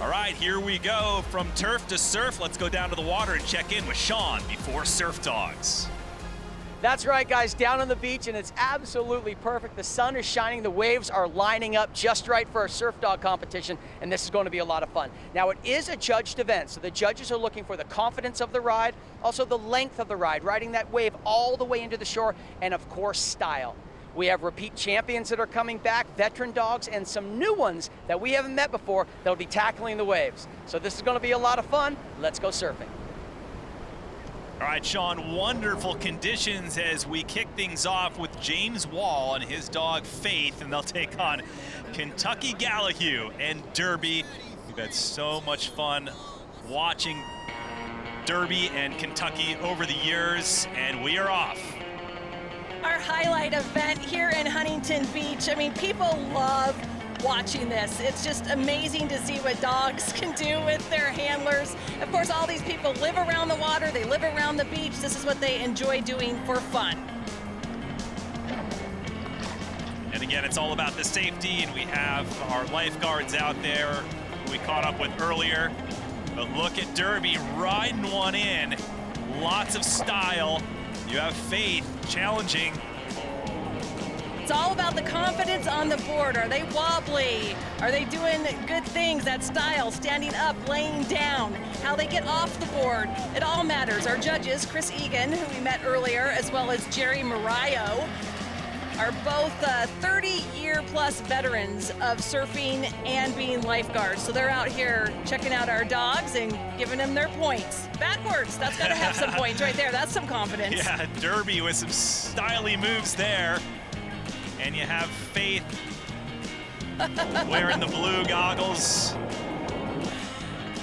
All right, here we go from turf to surf. Let's go down to the water and check in with Sean before Surf Dogs. That's right, guys, down on the beach, and it's absolutely perfect. The sun is shining, the waves are lining up just right for our surf dog competition, and this is going to be a lot of fun. Now, it is a judged event, so the judges are looking for the confidence of the ride, also the length of the ride, riding that wave all the way into the shore, and of course, style. We have repeat champions that are coming back, veteran dogs, and some new ones that we haven't met before that'll be tackling the waves. So this is going to be a lot of fun. Let's go surfing. All right, Sean, wonderful conditions as we kick things off with James Wall and his dog Faith, and they'll take on Kentucky Gallahue and Derby. We've had so much fun watching Derby and Kentucky over the years, and we are off. Our highlight event here in Huntington Beach. I mean, people love watching this. It's just amazing to see what dogs can do with their handlers. Of course, all these people live around the water, they live around the beach. This is what they enjoy doing for fun. And again, it's all about the safety, and we have our lifeguards out there who we caught up with earlier. But look at Derby riding one in. Lots of style. You have Faith challenging. It's all about the confidence on the board. Are they wobbly? Are they doing good things, that style, standing up, laying down, how they get off the board? It all matters. Our judges, Chris Egan, who we met earlier, as well as Jerry Mario, are both 30-year-plus veterans of surfing and being lifeguards. So they're out here checking out our dogs and giving them their points. Backwards, that's gotta have some points right there. That's some confidence. Yeah, Derby with some styly moves there. And you have Faith wearing the blue goggles.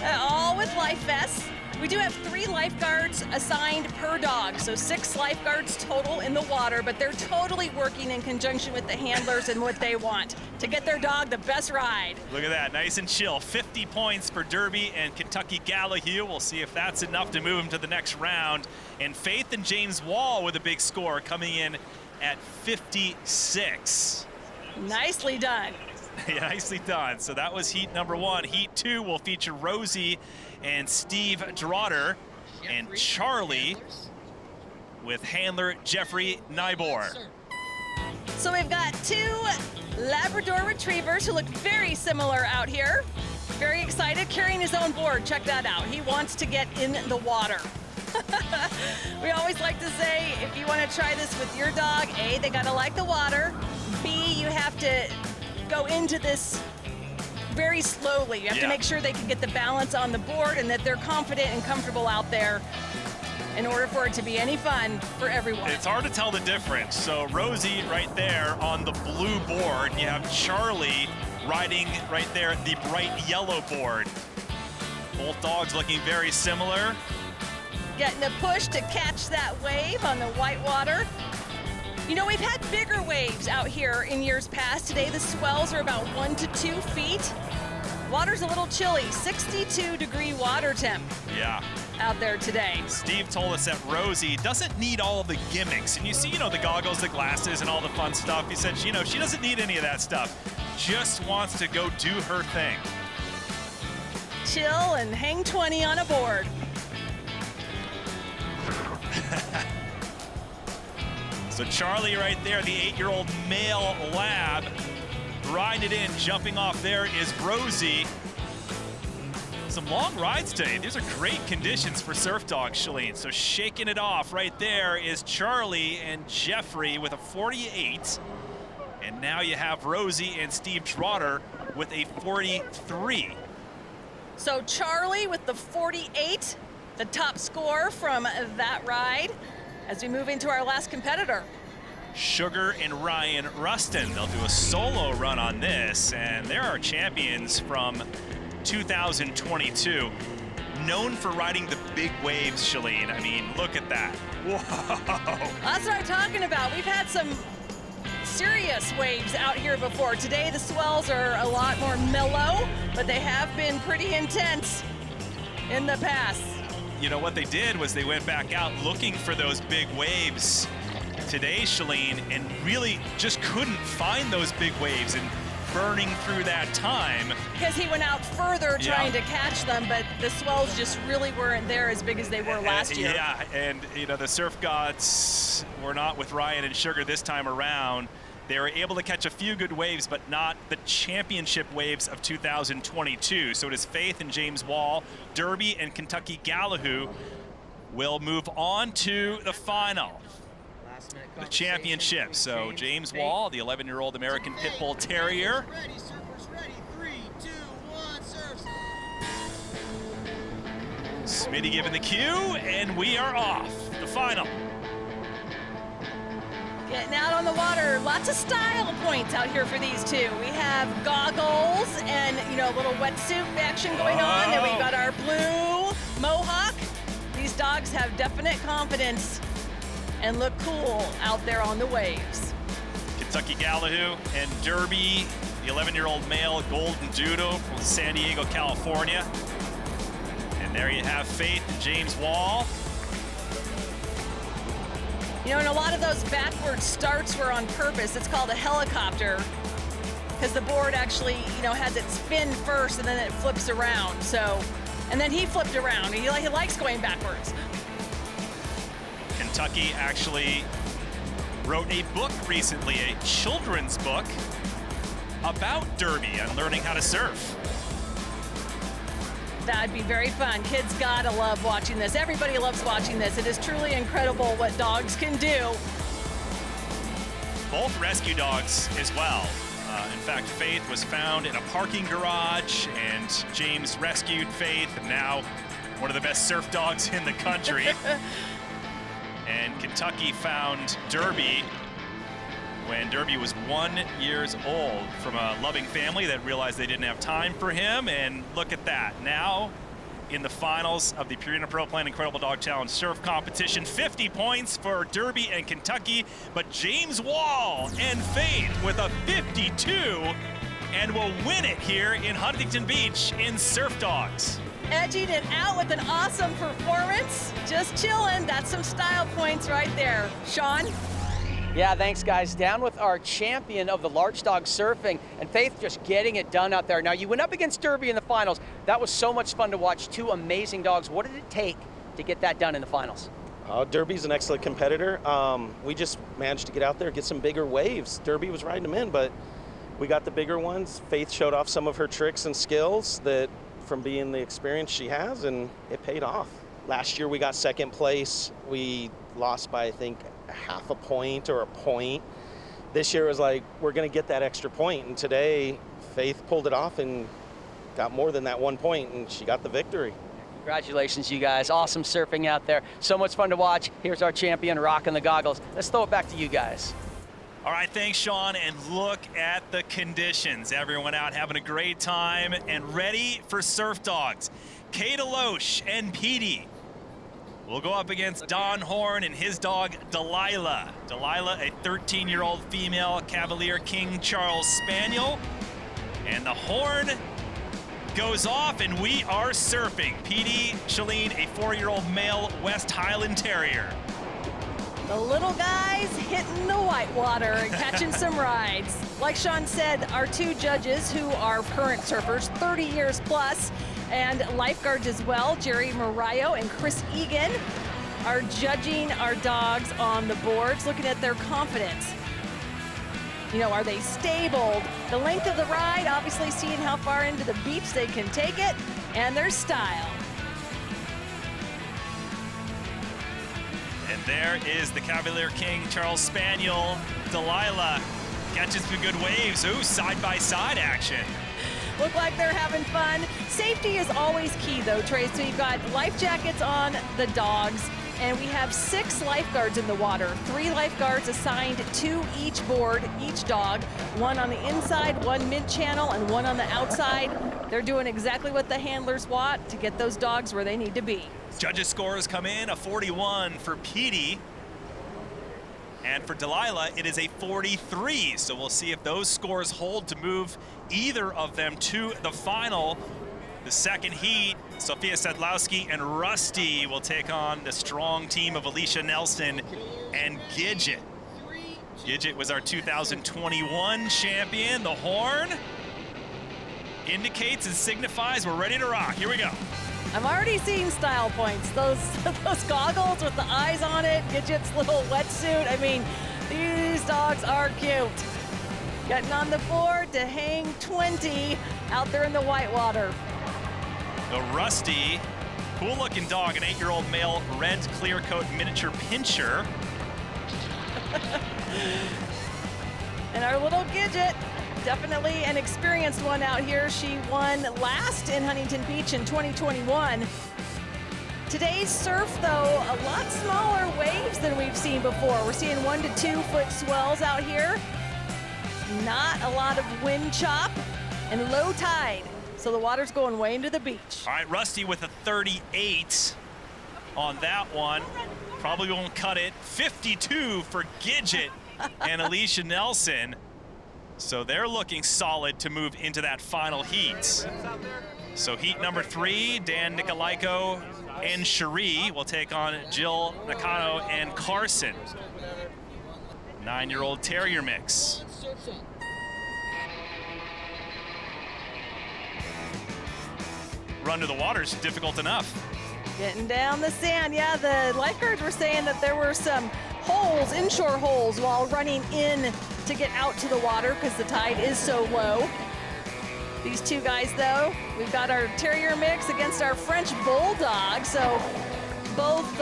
All with life vests. We do have 3 lifeguards assigned per dog, so 6 lifeguards total in the water, but they're totally working in conjunction with the handlers and what they want to get their dog the best ride. Look at that, nice and chill. 50 points for Derby and Kentucky Gallahue. We'll see if that's enough to move them to the next round. And Faith and James Wall with a big score coming in at 56. Nicely done. Yeah, nicely done. So that was heat number 1. Heat 2 will feature Rosie and Steve Drotter and Charlie with handler Jeffrey Nybor. So we've got 2 Labrador Retrievers who look very similar out here. Very excited, carrying his own board. Check that out. He wants to get in the water. We always like to say, if you want to try this with your dog, A, they gotta like the water. B, you have to go into this very slowly. You have to make sure they can get the balance on the board and that they're confident and comfortable out there in order for it to be any fun for everyone. It's hard to tell the difference. So Rosie right there on the blue board. You have Charlie riding right there the bright yellow board. Both dogs looking very similar. Getting a push to catch that wave on the white water. You know, we've had bigger waves out here in years past. Today the swells are about 1 to 2 feet. Water's a little chilly, 62-degree water temp. Yeah. Out there today. Steve told us that Rosie doesn't need all of the gimmicks. And you see, the goggles, the glasses, and all the fun stuff. He said, she doesn't need any of that stuff. Just wants to go do her thing. Chill and hang 20 on a board. So Charlie right there, the 8-year-old male lab, riding it in. Jumping off there is Rosie. Some long rides today. These are great conditions for surf dogs, Shalene. So shaking it off right there is Charlie and Jeffrey with a 48. And now you have Rosie and Steve Trotter with a 43. So Charlie with the 48, the top score from that ride. As we move into our last competitor. Sugar and Ryan Rustin. They'll do a solo run on this, and they're our champions from 2022. Known for riding the big waves, Shalene. I mean, look at that. Whoa. That's what I'm talking about. We've had some serious waves out here before. Today the swells are a lot more mellow, but they have been pretty intense in the past. You know, what they did was they went back out looking for those big waves today, Shalene, and really just couldn't find those big waves. And burning through that time. Because he went out further trying to catch them, but the swells just really weren't there as big as they were last year. Yeah, and the surf gods were not with Ryan and Sugar this time around. They were able to catch a few good waves, but not the championship waves of 2022. So it is Faith and James Wall, Derby and Kentucky Gallahoo will move on to the final, the championship. So James Wall, the 11-year-old American Pit Bull Terrier. Ready, surfers ready. 3, 2, 1, surfs. Smitty giving the cue, and we are off. The final. Getting out on the water, lots of style points out here for these two. We have goggles and, a little wetsuit action going on. And we got our blue mohawk. These dogs have definite confidence and look cool out there on the waves. Kentucky Gallahoo and Derby, the 11-year-old male golden doodle from San Diego, California. And there you have Faith and James Wall. And a lot of those backward starts were on purpose. It's called a helicopter because the board actually, has it spin first and then it flips around. So, and then he flipped around. He likes going backwards. Kentucky actually wrote a book recently, a children's book about Derby and learning how to surf. That'd be very fun. Kids gotta love watching this. Everybody loves watching this. It is truly incredible what dogs can do. Both rescue dogs as well. In fact, Faith was found in a parking garage, and James rescued Faith, and now one of the best surf dogs in the country. And Kentucky found Derby when Derby was 1 year old from a loving family that realized they didn't have time for him. And look at that. Now in the finals of the Purina Pro Plan Incredible Dog Challenge Surf Competition, 50 points for Derby and Kentucky, but James Wall and Faith with a 52 and will win it here in Huntington Beach in Surf Dogs. Edging it out with an awesome performance. Just chilling. That's some style points right there. Sean? Yeah, thanks, guys. Down with our champion of the large dog surfing, and Faith just getting it done out there. Now, you went up against Derby in the finals. That was so much fun to watch. Two amazing dogs. What did it take to get that done in the finals? Derby's an excellent competitor. We just managed to get out there, get some bigger waves. Derby was riding them in, but we got the bigger ones. Faith showed off some of her tricks and skills that from being the experience she has, and it paid off. Last year we got second place. We lost by, I think, half a point or a point. This year was like, we're going to get that extra point, and today Faith pulled it off and got more than that 1 point, and she got the victory. Congratulations, you guys. Awesome surfing out there. So much fun to watch. Here's our champion rocking the goggles. Let's throw it back to you guys. All right, thanks, Sean, and look at the conditions. Everyone out having a great time and ready for Surf Dogs. Kate Aloche and Petey will go up against Don Horn and his dog, Delilah. Delilah, a 13-year-old female Cavalier King Charles Spaniel. And the horn goes off, and we are surfing. Petey Shalene, a 4-year-old male West Highland Terrier. The little guys hitting the white water and catching some rides. Like Sean said, our two judges who are current surfers, 30 years plus, and lifeguards as well, Jerry Morayo and Chris Egan, are judging our dogs on the boards, looking at their confidence. Are they stable? The length of the ride, obviously seeing how far into the beach they can take it, and their style. And there is the Cavalier King Charles Spaniel. Delilah catches some good waves. Ooh, side-by-side action. Look like they're having fun. Safety is always key, though, Trey. So you've got life jackets on the dogs, and we have 6 lifeguards in the water. 3 lifeguards assigned to each board, each dog. 1 on the inside, 1 mid-channel, and 1 on the outside. They're doing exactly what the handlers want to get those dogs where they need to be. Judges' scores come in, a 41 for Petey. And for Delilah, it is a 43. So we'll see if those scores hold to move either of them to the final. The second heat, Sophia Sedlowski and Rusty will take on the strong team of Alicia Nelson and Gidget. 3, Gidget was our 2021 champion. The horn indicates and signifies we're ready to rock. Here we go. I'm already seeing style points. Those goggles with the eyes on it, Gidget's little wetsuit. I mean, these dogs are cute. Getting on the board to hang 20 out there in the whitewater. The Rusty, cool-looking dog, an 8-year-old male red clear coat miniature pinscher. And our little Gidget, definitely an experienced one out here. She won last in Huntington Beach in 2021. Today's surf, though, a lot smaller waves than we've seen before. We're seeing 1 to 2 foot swells out here. Not a lot of wind chop and low tide. So the water's going way into the beach. All right, Rusty with a 38 on that one. Probably won't cut it. 52 for Gidget and Alicia Nelson. So they're looking solid to move into that final heat. So heat number 3, Dan Nicolaiko and Cherie will take on Jill Nakano and Carson. 9-year-old terrier mix. Run to the water is difficult enough. Getting down the sand. Yeah, the lifeguards were saying that there were some holes, inshore holes, while running in to get out to the water because the tide is so low. These two guys, though, we've got our terrier mix against our French bulldog. So both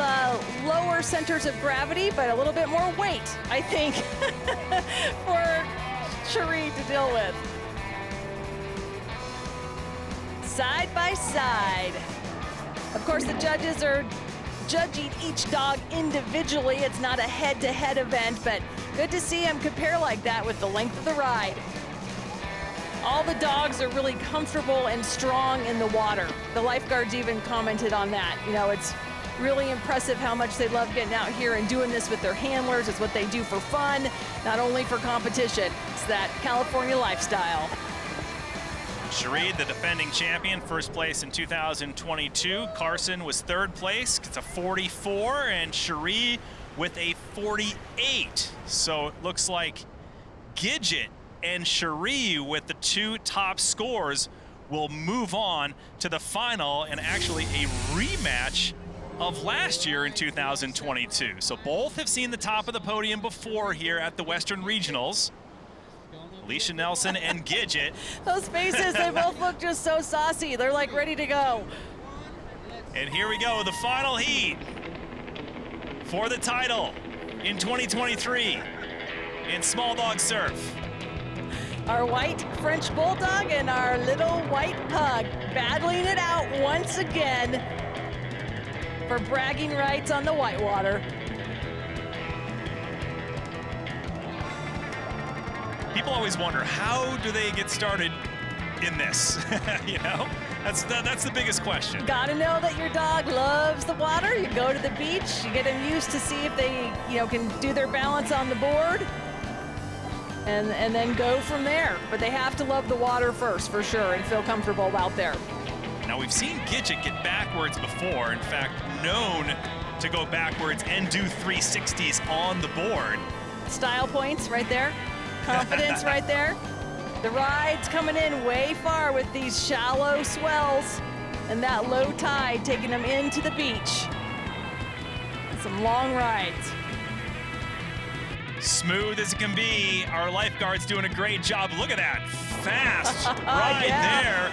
lower centers of gravity, but a little bit more weight, I think, for Cherie to deal with. Side by side. Of course, the judges are judging each dog individually. It's not a head-to-head event, but good to see them compare like that with the length of the ride. All the dogs are really comfortable and strong in the water. The lifeguards even commented on that. You know, it's really impressive how much they love getting out here and doing this with their handlers. It's what they do for fun, not only for competition. It's that California lifestyle. Cherie, the defending champion, first place in 2022. Carson was 3rd place. It's a 44, and Cherie with a 48. So it looks like Gidget and Cherie with the 2 top scores will move on to the final and actually a rematch of last year in 2022. So both have seen the top of the podium before here at the Western Regionals. Alicia Nelson and Gidget. Those faces, they both look just so saucy. They're like ready to go. And here we go, the final heat for the title in 2023 in small dog surf. Our white French bulldog and our little white pug battling it out once again for bragging rights on the whitewater. People always wonder, how do they get started in this? You know, that's the biggest question. Gotta know that your dog loves the water. You go to the beach, you get them used to see if they, can do their balance on the board, and then go from there. But they have to love the water first, for sure, and feel comfortable out there. Now, we've seen Gidget get backwards before. In fact, known to go backwards and do 360s on the board. Style points right there. Confidence right there. The ride's coming in way far with these shallow swells and that low tide taking them into the beach. Some long rides. Smooth as it can be. Our lifeguard's doing a great job. Look at that fast ride there.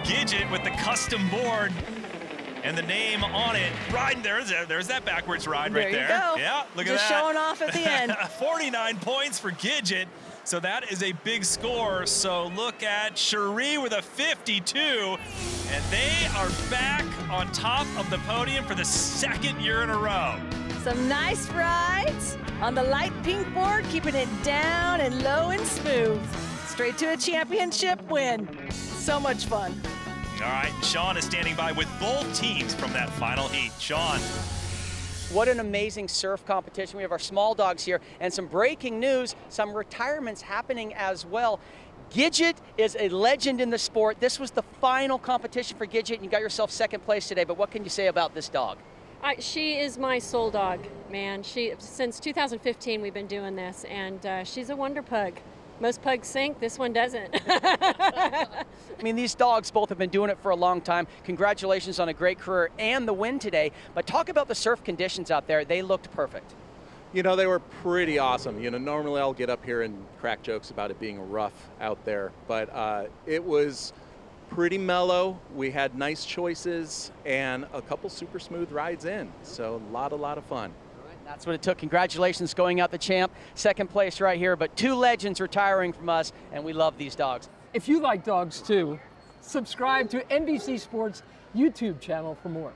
Gidget with the custom board and the name on it. Riding there's that backwards ride right there. There you go. Yeah, look Just at that. showing off at the end. 49 points for Gidget. So that is a big score. So look at Cherie with a 52. And they are back on top of the podium for the 2nd year in a row. Some nice rides on the light pink board, keeping it down and low and smooth. Straight to a championship win. So much fun. All right, Sean is standing by with both teams from that final heat. Sean. What an amazing surf competition. We have our small dogs here, and some breaking news, some retirements happening as well. Gidget is a legend in the sport. This was the final competition for Gidget, and you got yourself 2nd place today, but what can you say about this dog? She is my soul dog, man. Since 2015 we've been doing this, and she's a wonder pug. Most pugs sink, this one doesn't. I mean, these dogs both have been doing it for a long time. Congratulations on a great career and the win today. But talk about the surf conditions out there. They looked perfect. You know, they were pretty awesome. You know, normally I'll get up here and crack jokes about it being rough out there, but it was pretty mellow. We had nice choices and a couple super smooth rides in, so a lot of fun. That's what it took. Congratulations going out the champ. Second place right here, but two legends retiring from us, and we love these dogs. If you like dogs too, subscribe to NBC Sports YouTube channel for more.